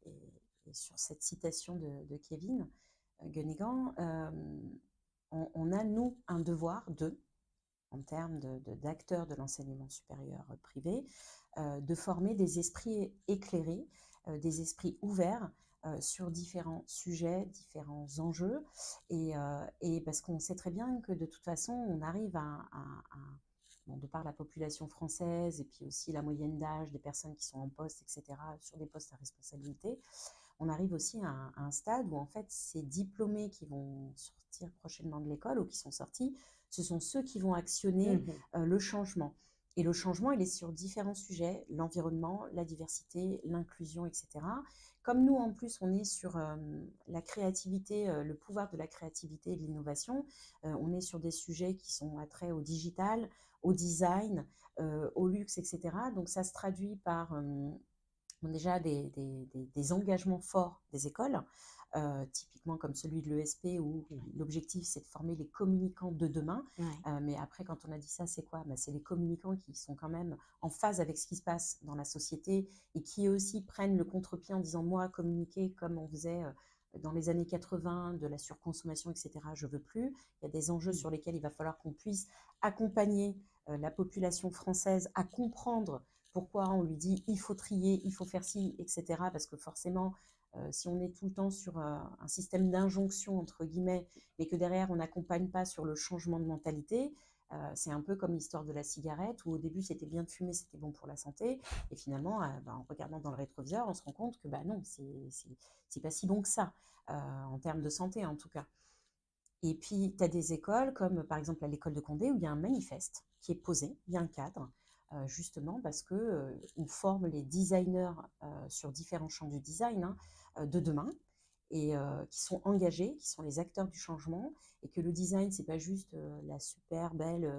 sur cette citation de Kevin Gunnigan, on a, nous, un devoir en termes d'acteurs de l'enseignement supérieur privé, de former des esprits éclairés, des esprits ouverts sur différents sujets, différents enjeux, et parce qu'on sait très bien que de toute façon, on arrive bon, de par la population française et puis aussi la moyenne d'âge des personnes qui sont en poste, etc., sur des postes à responsabilité, on arrive aussi à un stade où en fait ces diplômés qui vont sortir prochainement de l'école ou qui sont sortis, ce sont ceux qui vont actionner Mhm. le changement. Et le changement, il est sur différents sujets, l'environnement, la diversité, l'inclusion, etc. Comme nous, en plus, on est sur la créativité, le pouvoir de la créativité et de l'innovation, on est sur des sujets qui sont attraits au digital, au design, au luxe, etc. Donc ça se traduit par déjà des engagements forts des écoles, typiquement comme celui de l'ESP où Ouais. l'objectif c'est de former les communicants de demain. Ouais. Mais après, quand on a dit ça, c'est quoi? Bah, c'est les communicants qui sont quand même en phase avec ce qui se passe dans la société et qui eux aussi prennent le contre-pied en disant moi, communiquer comme on faisait dans les années 80, de la surconsommation, etc., je veux plus. Il y a des enjeux Mhm. sur lesquels il va falloir qu'on puisse accompagner la population française à comprendre pourquoi on lui dit il faut trier, il faut faire ci, etc. Parce que forcément, si on est tout le temps sur un système d'injonction, entre guillemets, mais que derrière on n'accompagne pas sur le changement de mentalité, c'est un peu comme l'histoire de la cigarette, où au début c'était bien de fumer, c'était bon pour la santé, et finalement, en regardant dans le rétroviseur, on se rend compte que bah non, c'est pas si bon que ça, en termes de santé en tout cas. Et puis, tu as des écoles comme par exemple à l'école de Condé où il y a un manifeste qui est posé, il y a un cadre, justement parce que on forme les designers sur différents champs du design, hein, de demain, et qui sont engagés, qui sont les acteurs du changement, et que le design, c'est pas juste la super belle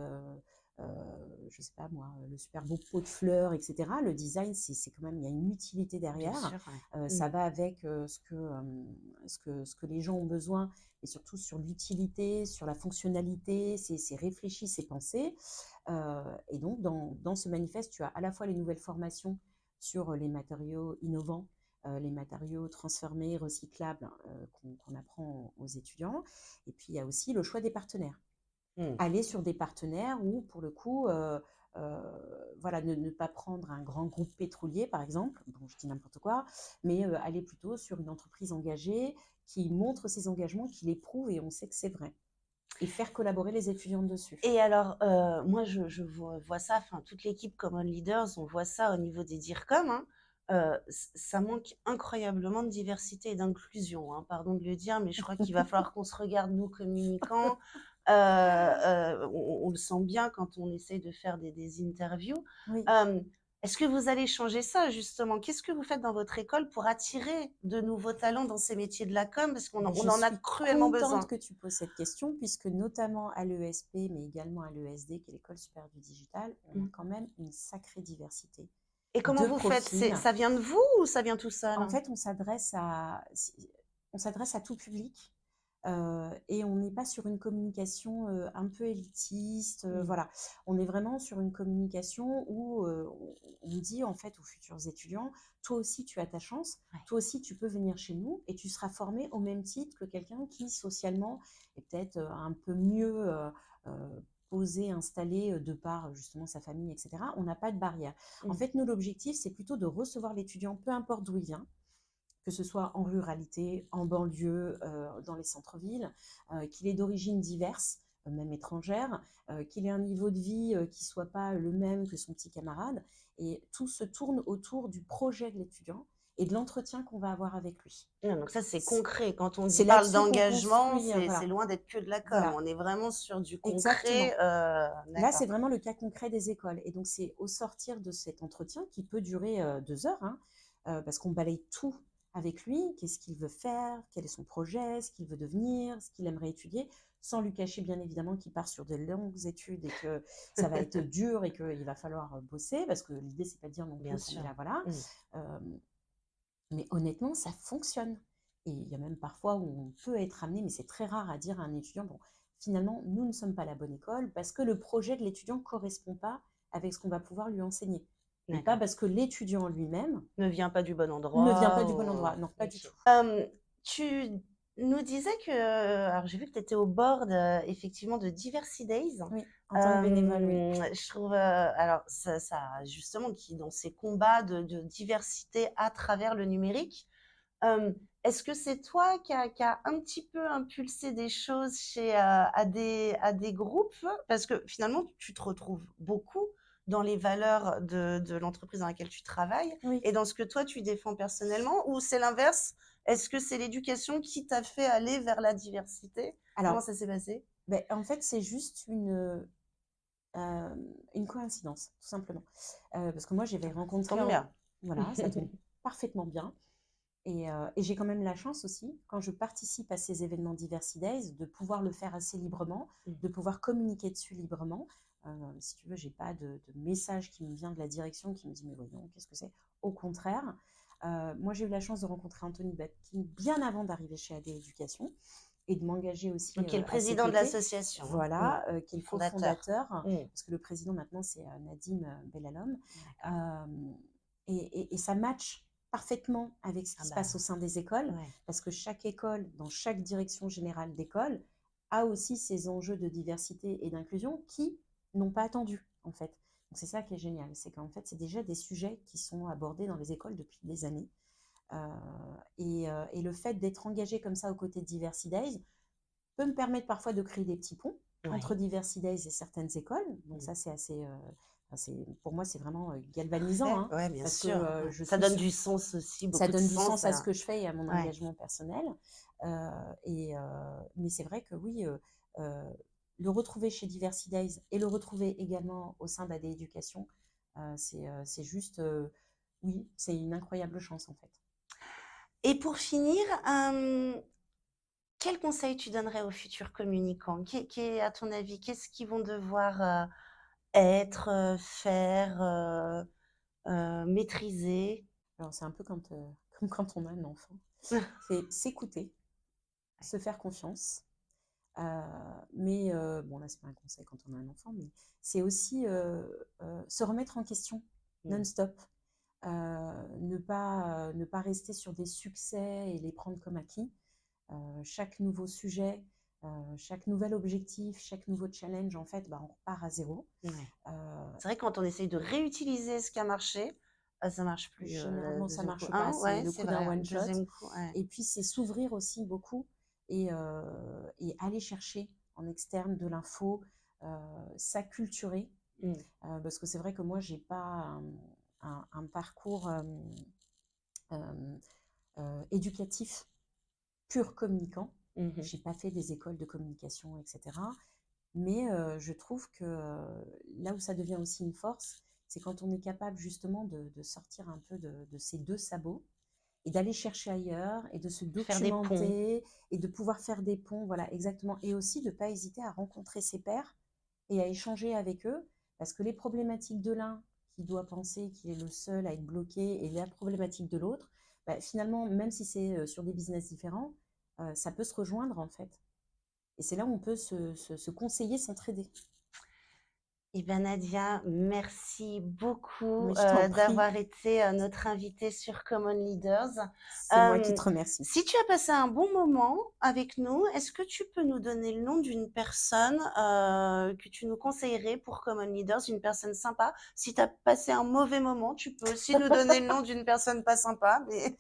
je sais pas moi, le super beau pot de fleurs, etc. Le design, c'est quand même, il y a une utilité Bien derrière. sûr, ouais. Ça va avec ce que les gens ont besoin, et surtout sur l'utilité, sur la fonctionnalité, c'est réfléchi, c'est pensé. Et donc, dans ce manifeste, tu as à la fois les nouvelles formations sur les matériaux innovants, les matériaux transformés, recyclables, qu'on apprend aux étudiants. Et puis, il y a aussi le choix des partenaires. Mmh. Aller sur des partenaires où, pour le coup, voilà, ne pas prendre un grand groupe pétrolier, par exemple, bon, je dis n'importe quoi, mais aller plutôt sur une entreprise engagée qui montre ses engagements, qui les prouve, et on sait que c'est vrai. Et faire collaborer les étudiants dessus. Et alors, moi, je vois ça, enfin, toute l'équipe Common Leaders, on voit ça au niveau des DIRCOM, hein. Ça manque incroyablement de diversité et d'inclusion, hein, pardon de le dire, mais je crois qu'il va falloir qu'on se regarde, nous, communicants. On le sent bien quand on essaye de faire des interviews. Oui. Euh, Est-ce que vous allez changer ça, justement? Qu'est-ce que vous faites dans votre école pour attirer de nouveaux talents dans ces métiers de la com? Parce qu'on Ben, on je en a suis cruellement contente besoin. que tu poses cette question, puisque notamment à l'ESP, mais également à l'ESD, qui est l'École supérieure du digital, on a quand même une sacrée diversité Et comment de vous faites? profils. Ça vient de vous ou ça vient tout seul? En fait, on s'adresse à tout public, et on n'est pas sur une communication un peu élitiste. Mmh. Voilà, on est vraiment sur une communication où on dit en fait aux futurs étudiants, toi aussi tu as ta chance, Ouais. toi aussi tu peux venir chez nous et tu seras formé au même titre que quelqu'un qui socialement est peut-être un peu mieux posé, installé, de par justement sa famille, etc. On n'a pas de barrière. En Mmh. fait, nous, l'objectif, c'est plutôt de recevoir l'étudiant, peu importe d'où il vient, que ce soit en ruralité, en banlieue, dans les centres-villes, qu'il est d'origine diverse, même étrangère, qu'il ait un niveau de vie qui ne soit pas le même que son petit camarade. Et tout se tourne autour du projet de l'étudiant et de l'entretien qu'on va avoir avec lui. Ouais, donc ça, c'est C'est concret. Quand on dit c'est parle là-dessus qu'on d'engagement, construit, c'est voilà. loin d'être que de la com. Voilà, On est vraiment sur du concret. exactement. Là, D'accord. c'est vraiment le cas concret des écoles. Et donc, c'est au sortir de cet entretien qui peut durer 2 heures, hein, parce qu'on balaye tout avec lui. Qu'est-ce qu'il veut faire? Quel est son projet? Ce qu'il veut devenir? Ce qu'il aimerait étudier? Sans lui cacher, bien évidemment, qu'il part sur de longues études et que ça va être dur et qu'il va falloir bosser, parce que l'idée, c'est pas de dire non Bien plus qu'on est sûr. là, voilà. Mmh. Euh, mais honnêtement, ça fonctionne. Et il y a même parfois où on peut être amené, mais c'est très rare, à dire à un étudiant, bon, finalement, nous ne sommes pas la bonne école parce que le projet de l'étudiant ne correspond pas avec ce qu'on va pouvoir lui enseigner. Et pas D'accord. parce que l'étudiant lui-même Ne vient pas du bon ne vient pas endroit du bon ou endroit. Non, pas du OK. tout. Tu nous disais que alors j'ai vu que tu étais au board, effectivement de Diversity Days. Oui, en tant que bénévole, oui. Je trouve, alors ça justement qui dans ces combats de diversité à travers le numérique. Est-ce que c'est toi qui a un petit peu impulsé des choses chez, à des groupes? Parce que finalement, tu te retrouves beaucoup dans les valeurs de l'entreprise dans laquelle tu travailles Oui. et dans ce que toi tu défends personnellement, ou c'est l'inverse? Est-ce que c'est l'éducation qui t'a fait aller vers la diversité? Comment Alors, ça s'est passé? ben, en fait, c'est juste une coïncidence, tout simplement. Parce que moi, j'avais Ça rencontré, tombe bien. voilà, ça tombe parfaitement bien. Et j'ai quand même la chance aussi, quand je participe à ces événements Diversity Days, de pouvoir le faire assez librement, Mmh. de pouvoir communiquer dessus librement. Si tu veux, j'ai pas de message qui me vient de la direction qui me dit mais voyons, qu'est-ce que c'est? Au contraire, moi j'ai eu la chance de rencontrer Anthony Batkin bien avant d'arriver chez AD Éducation et de m'engager aussi Donc qui est le à ses président de côtés. l'association, hein? Voilà, qui est le Fondateur. cofondateur, Mmh. parce que le président maintenant c'est Nadim Bellalom. D'accord. Euh, et ça match parfaitement avec ce Ah qui se bah, passe au sein des écoles, ouais. parce que chaque école, dans chaque direction générale d'école, a aussi ses enjeux de diversité et d'inclusion qui n'ont pas attendu, en fait. Donc c'est ça qui est génial, c'est qu'en fait, c'est déjà des sujets qui sont abordés dans les écoles depuis des années. Et le fait d'être engagé comme ça aux côtés de Diversity Days peut me permettre parfois de créer des petits ponts entre Ouais. Diversity Days et certaines écoles. Donc Mmh. ça, c'est assez... pour moi, c'est vraiment galvanisant, Parfait, hein, ouais, bien parce que sûr, ouais. je Ça suis donne du sens aussi, ça beaucoup de donne du sens sens à ce à que je fais et à mon ouais. engagement personnel. Mais c'est vrai que oui, le retrouver chez Diversity Days et le retrouver également au sein d'AD Éducation, c'est juste, oui, c'est une incroyable chance en fait. Et pour finir, quel conseil tu donnerais aux futurs communicants? À ton avis, qu'est-ce qu'ils vont devoir, être, faire, maîtriser. Alors c'est un peu quand, comme quand on a un enfant. C'est s'écouter, se faire confiance. Mais bon là, c'est pas un conseil quand on a un enfant, mais c'est aussi, se remettre en question Mmh. non-stop. Ne pas rester sur des succès et les prendre comme acquis. Chaque nouveau sujet, chaque nouvel objectif, chaque nouveau challenge, en fait, bah, on repart à zéro. Ouais. Heu, C'est vrai que quand on essaye de réutiliser ce qui a marché, ça marche plus, le Généralement, ça 2e coup. marche pas, Hein? c'est Ouais, le c'est coup d'un vrai, hein, one shot. 2e coup, ouais. Et puis, c'est s'ouvrir aussi beaucoup et aller chercher en externe de l'info, s'acculturer. Mmh. Parce que c'est vrai que moi, j'ai pas un parcours éducatif pur communicant. Mmh mh. J'ai pas fait des écoles de communication, etc. Mais je trouve que là où ça devient aussi une force, c'est quand on est capable justement de sortir un peu de ces deux sabots et d'aller chercher ailleurs et de se Faire des ponts. documenter et de pouvoir faire des ponts, voilà, exactement. Et aussi de ne pas hésiter à rencontrer ses pairs et à échanger avec eux, parce que les problématiques de l'un qui doit penser qu'il est le seul à être bloqué et la problématique de l'autre, bah, finalement, même si c'est sur des business différents, ça peut se rejoindre en fait. Et c'est là où on peut se conseiller, s'entraider. Eh ben, Nadia, merci beaucoup, Mais je t'en prie, d'avoir été, notre invitée sur Common Leaders. c'est moi qui te remercie. Si tu as passé un bon moment avec nous, est-ce que tu peux nous donner le nom d'une personne, que tu nous conseillerais pour Common Leaders, une personne sympa? Si tu as passé un mauvais moment, tu peux aussi nous donner le nom d'une personne pas sympa, mais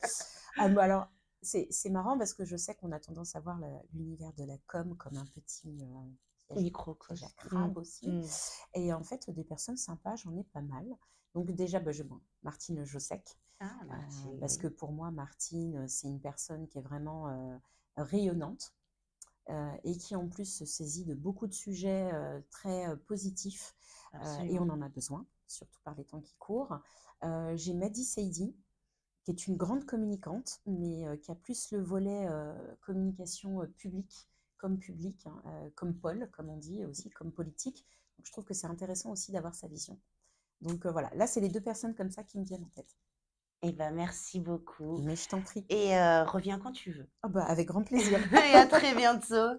Ah bah alors, c'est marrant parce que je sais qu'on a tendance à voir l'univers de la com comme un petit piège à microcosme. crabe aussi. Mmh. Et en fait, des personnes sympas, j'en ai pas mal. Donc déjà, bah, bon, Martine Jossec, Ah, Martine, parce que oui. pour moi, Martine, c'est une personne qui est vraiment rayonnante et qui en plus se saisit de beaucoup de sujets très positifs. Et on Absolument. en a besoin, surtout par les temps qui courent. J'ai Madi Saidi, qui est une grande communicante, mais qui a plus le volet communication publique, hein, comme Paul, comme on dit, aussi comme politique. Donc je trouve que c'est intéressant aussi d'avoir sa vision. Donc voilà, là, c'est les deux personnes comme ça qui me viennent en tête. Eh ben, merci beaucoup Mais je t'en prie. et reviens quand tu veux. Ah bah, avec grand plaisir. Et à très bientôt.